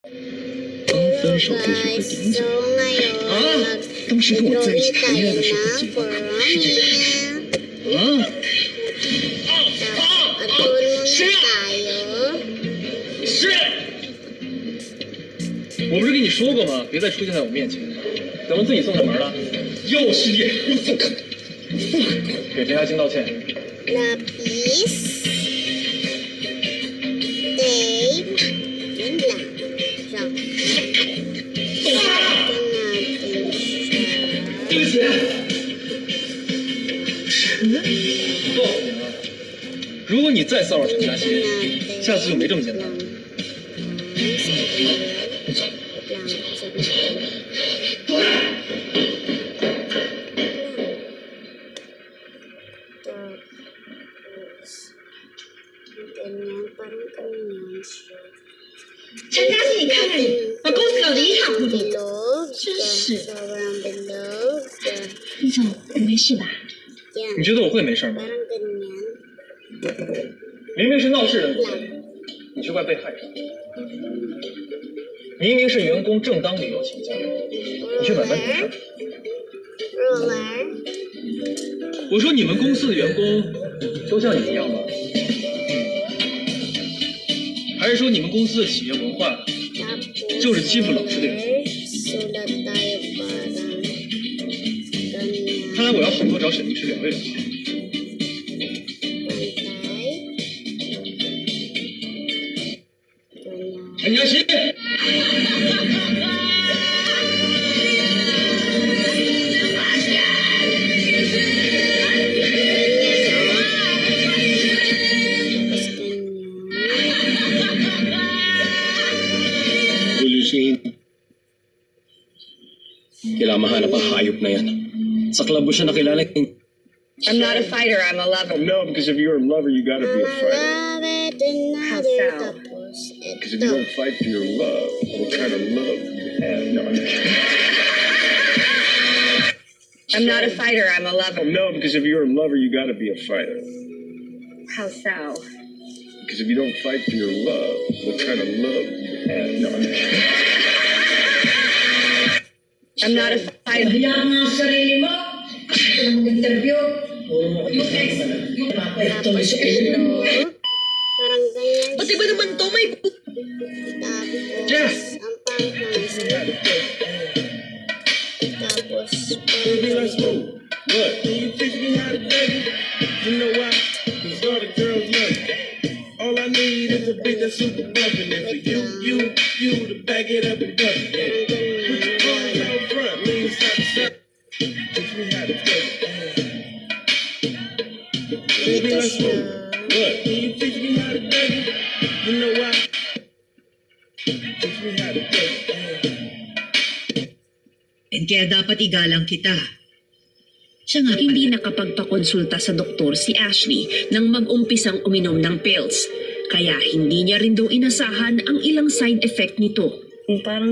刚分手就是会顶嘴啊！当时跟我在一起谈恋爱的时候紧张是这件事啊！是，我不是跟你说过吗？别再出现在我面前，怎么自己送上门了？又是脸又不可，给陈嘉欣道歉。对不起。告诉你啊，如果你再骚扰陈嘉欣，下次就没这么简单。你走。陈嘉欣，你看看你，把公司搞得一塌糊涂，真是。李总，你没事吧？你觉得我会没事吗？明明是闹事人不对，你却怪被害人；明明是员工正当理由请假，你却百般抵制。我说你们公司的员工都像你一样吗？还是说你们公司的企业文化就是欺负老实的员工？看来我要好好找沈律师聊一聊。陈嘉欣，Kailangan mahanap ang hayop na yan. Sa klabo siya nakilala. I'm not a fighter, I'm a lover. No, because if you're a lover, you gotta be a fighter. How so? Because if you don't fight for your love, what kind of love do you have? No, I'm not a fighter, I'm a lover. No, because if you're a lover, you gotta be a fighter. How so? Because if you don't fight for your love, what kind of love do you have? No, I'm not a fighter. Hayaan mo ang sarili mo. Ito lang mag-interview. Yung ex, yung ito may sa ilo. Parang ganyan. Ba't iba naman to? May... Tapos, ang panghansa. Tapos, baby, let's move. What? Can you teach me how to baby? You know why? Cause all the girls love you. All I need is a beat that's super bumpin'. And for you to back it up and bust it. Put your arms out front, lean side to side. Teach me how to baby. Baby, let's move. What? Can you teach me how to baby? You know why? Teach me how to baby. And kaya dapat igalang kita. Siya nga hindi nakapagpakonsulta sa doktor si Ashley nang mag-umpisang uminom ng pills. Kaya hindi niya rin daw inasahan ang ilang side effect nito. Parang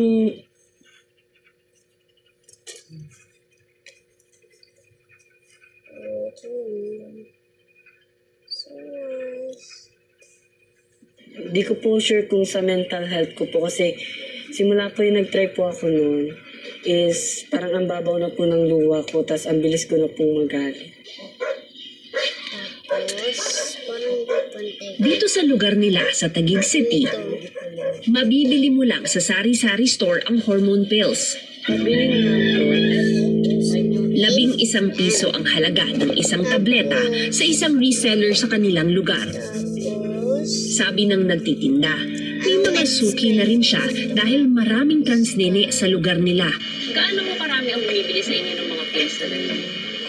di ko po sure kung sa mental health ko po kasi simula po yung nag-try po ako noon is parang ang babaw na po ng luha ko tas ang bilis ko na pong magalit. Dito sa lugar nila sa Taguig City, mabibili mo lang sa sari-sari store ang hormone pills. 11 piso ang halaga ng isang tableta sa isang reseller sa kanilang lugar. Sabi ng nagtitinda, may mga suki na rin siya dahil maraming transnene sa lugar nila. Gaano mo karami ang bumibili sa inyo ng mga pills na ganyan?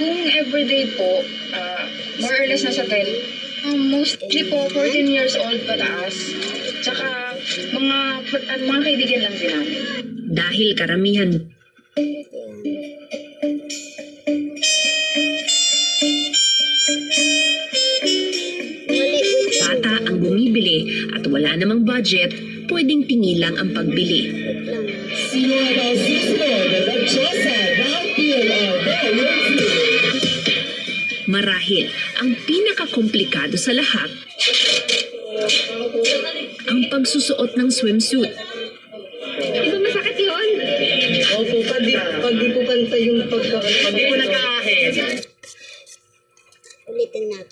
Kung everyday po, more or less nasa 10. Mostly po, 14 years old pataas. Tsaka, mga kaibigan lang din namin. Dahil karamihan bata ang bumibili at wala namang budget, pwedeng tingilang ang pagbili. Marahil, ang pinakakomplikado sa lahat, ang pagsusuot ng swimsuit.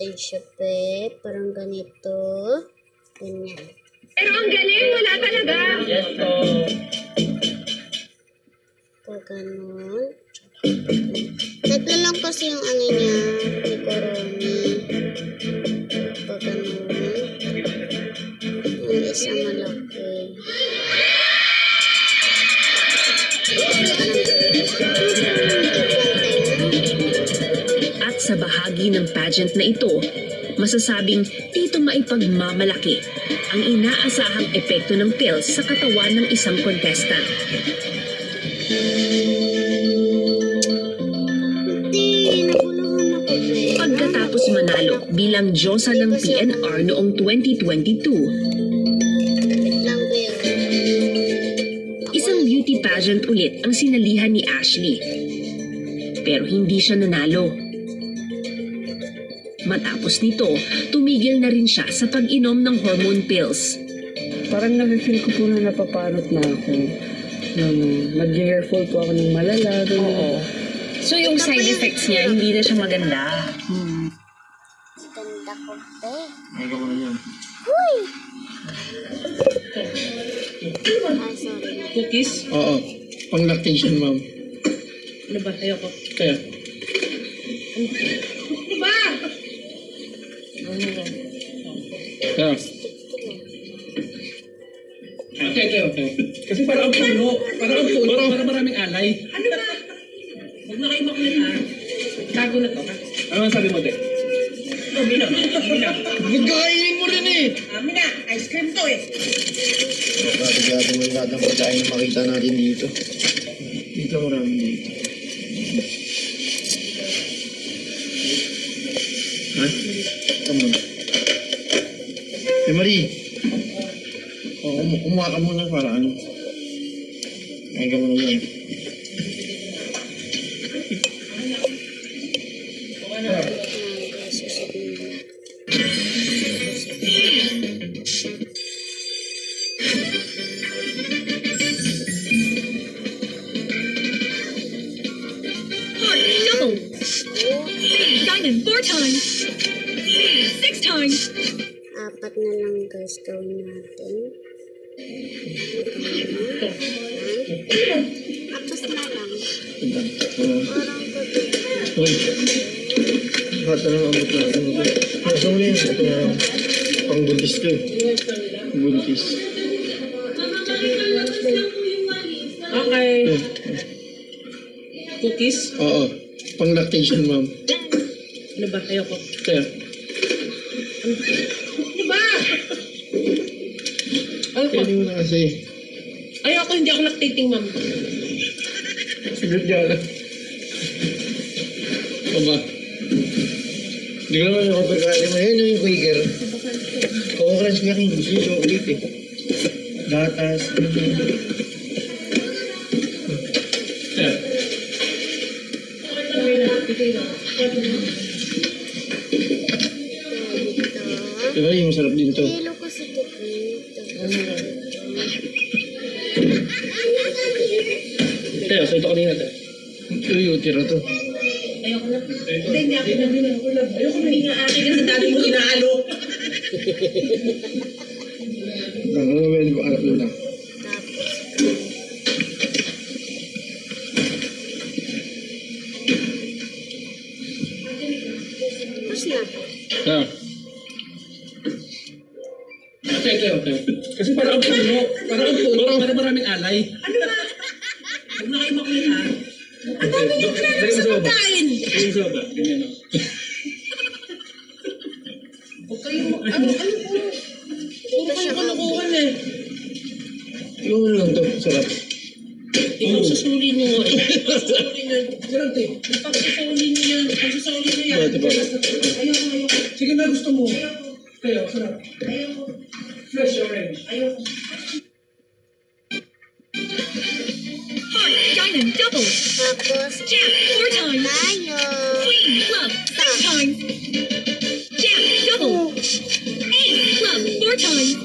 Yan siya, pe. Parang ganito. Ganyan. Pero ang galing, wala talaga. Yes po. Pag ganun. Tatlo lang kasi yung ano niya, ni Koromi. Pag ganun. Yung isa malaki. At sa bahagi ng pageant na ito, masasabing dito maipagmamalaki ang inaasahang epekto ng pills sa katawan ng isang contestant. Hindi, naguluhan ako, pe. Pagkatapos manalo bilang Diyosa ng PNR noong 2022, Wait lang, pe. isang beauty pageant ulit ang sinalihan ni Ashley. Pero hindi siya nanalo. Matapos nito, tumigil na rin siya sa pag-inom ng hormone pills. Parang nafe-feel ko po na napapanot na ako. Mag-hair fall po ako ng malala. Oo. So yung side effects niya, hindi na siya maganda. Ganda ko, pe. Ay, ka muna yan. Huy! Ah, sorry. Cookies? Oo. Pang lactation, ma'am. Ano ba? Ayoko. Kaya? Ba? Kaya? Okay. Kasi parang ang puno. Parang maraming alay. Ano ba? Huwag na kayo makulit ha. Bago na to ha. Ano ang sabi mo, te? Mina. Magkakainin mo rin eh. Mina, ice cream to eh. Grabe mo lahat ng pagkain na makita natin dito. Dito marami dito. Ha? Come on. Marie. Kumuha ka muna para ano. Ay ka muna yan. Double. Diamond 4 times. 6 times. Apat na lang, guys, gawin natin. Apas na lang. Parang pag- Uy. Lahat na lang ang abot natin ito. Nasa mo yun. Ito na pang buntis ko eh. Buntis. Okay. Cookies? Oo. Pang lactation, ma'am. Ano ba? Ayoko. Kaya? Ano ba? Ayoko. Pwede mo na kasi. Ayoko, hindi ako lactating, ma'am. Sigurd niya lang. Aba. Hindi ko naman ako pagkain mo. Yan yung Quaker. Coco-crunch nga rin. Gusto yung chocolate eh. Gatas. Kaya? Diba yung masarap din to? Kilo kasi ito, Kaya, sa ito kanina to. Uy, tira to. Ayoko na. Hindi ako na. Ayoko na nga akin kasi dati mo inaalo. Ano naman yung alam nila? Tapos na. Kaya? Okay. Kasi parang ang puno. Parang maraming alay. Ano ba? Huwag na kayo makulit ha. Ang dami yung kinala Sa pagkain. Yung sa ba? Ganyan o. Huwag kayo ano po? Puro kayo kalukuhan eh. Yung ano lang to, sarap. Ikaw susuli nyo. Sarap eh. Pagsusuli nyo yan. Pagsusuli nyo yan. Ayoko. Sige na, gusto mo. Kaya, sarap. Ayoko. Fresh orange. Ayoko. Diamond double. Tapos, Jack 4 times. tayo. Queen club 6 times. Jack double. Ace club 4 times.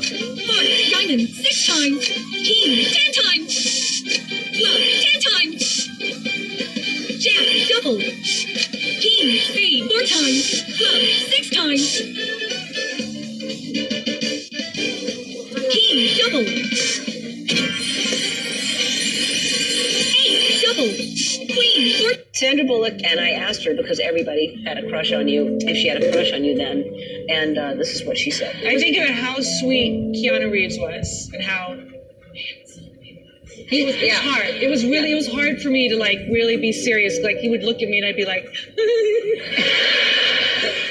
Heart diamond 6 times. King 10 times. Club 10 times. Jack double. King spade 4 times. Club 6 times. King double. Ace double. Queen 4. Sandra Bullock, and I asked her because everybody had a crush on you, if she had a crush on you then, and this is what she said. I think about how sweet Keanu Reeves was and how he was. It was hard. It was really. It was hard for me to like really be serious. Like he would look at me and I'd be like.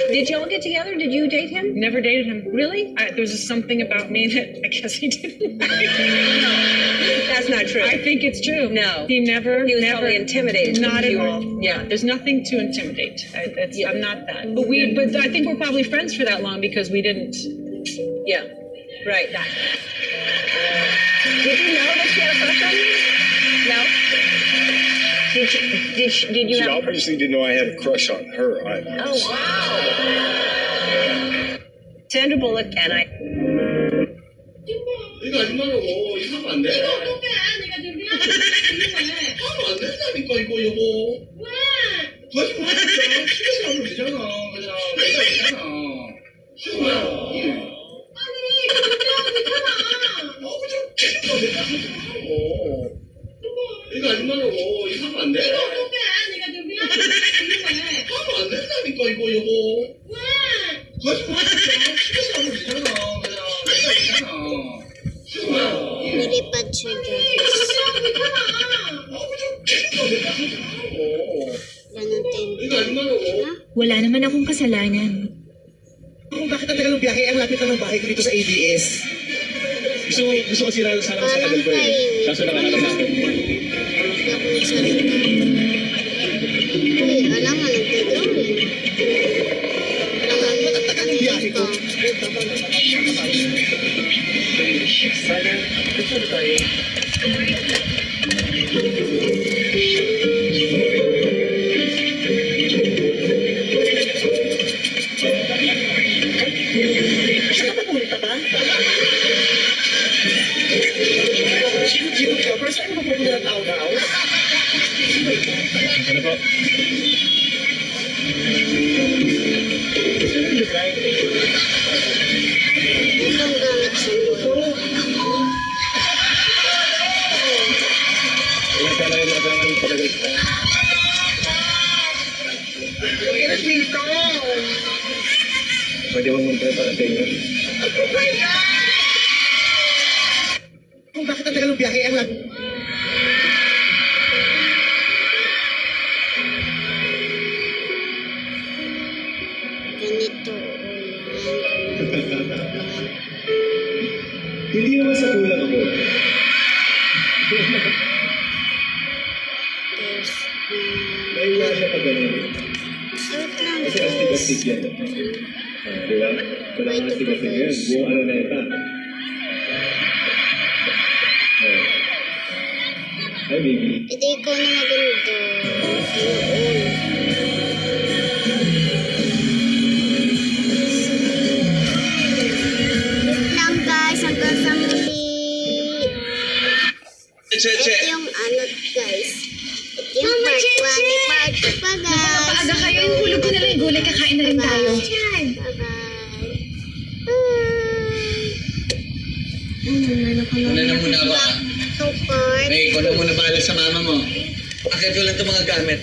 Did y'all get together? Did you date him? Never dated him. Really? There was just something about me that I guess he didn't like. That's not true. I think it's true. No. He never. He was never, probably intimidated. Not at You were- all. Yeah. There's nothing to intimidate. I'm not that. But But I think we're probably friends for that long because we didn't. Yeah. Right. Did you know that she had a crush on you? No. Did you She have? obviously didn't know I had a crush on her. Oh wow. Sandra Bullock and I. 이거 아줌마라고 이거 하면 안 돼. 이거 어떡해? 내가 준비한 거 하면 안 된다니까 이거 여보. 왜? 하지 마 진짜. 집에서 하면 되잖아. 그냥 내가 있잖아. 뭐야? 아니, 준비하고 있잖아. 그냥 책임져 내가 하지 말고. 이거 아줌마라고 이거 하면 안 돼. 이거 어떡해? 내가 준비한 거 하면 안 된다니까 이거 여보. 왜? 하지 마 진짜. 집에서 하면 되잖아. 그냥 내가 있잖아. 뭐야? Nilipat siya, guys. Ganun din. Wala naman akong kasalanan. Kung bakit ang tagal ng biyahe, ang lapit lang ng bahay ko dito sa ABS. Gusto ko sana sa tagal ko eh. Kaso nakalala natin. Hindi ako nagsalita. Uy, alam mo, nagdodrawing. Matagal ng biyahe ko. Sana, gusto na tayo. Siya ka pupunta ba? Sino ka? First time mo pupunta ng Tao-Tao? Ano po? Itong gamit sa buhay. Ilang sana yung nagaman yung patagal ka? Pwede bang munta para sa inyo? Kung bakit ang tagal ng biyahe, ang lapit. Ganito, Hindi naman sa kulang ako. There's, Naiwa siya pag ganun. wait lang, Kasi guys. astig-astig yan. Di ba? Kailangan astig-astig yan. Buong ano na ito. Hi, baby. Ito ikaw na maganda. Ayun. Wait lang, guys. Hanggang sa muli. Ito yung ano, guys. Ito yung part 1. May part 2 pa, guys. Paaga kayo, yung hulog ko na lang yung gulay, kakain na rin tayo. Bye-bye. Una na muna ako, ha? So, part. May ikaw na muna bahala sa mama mo. Akit ko lang itong mga gamit.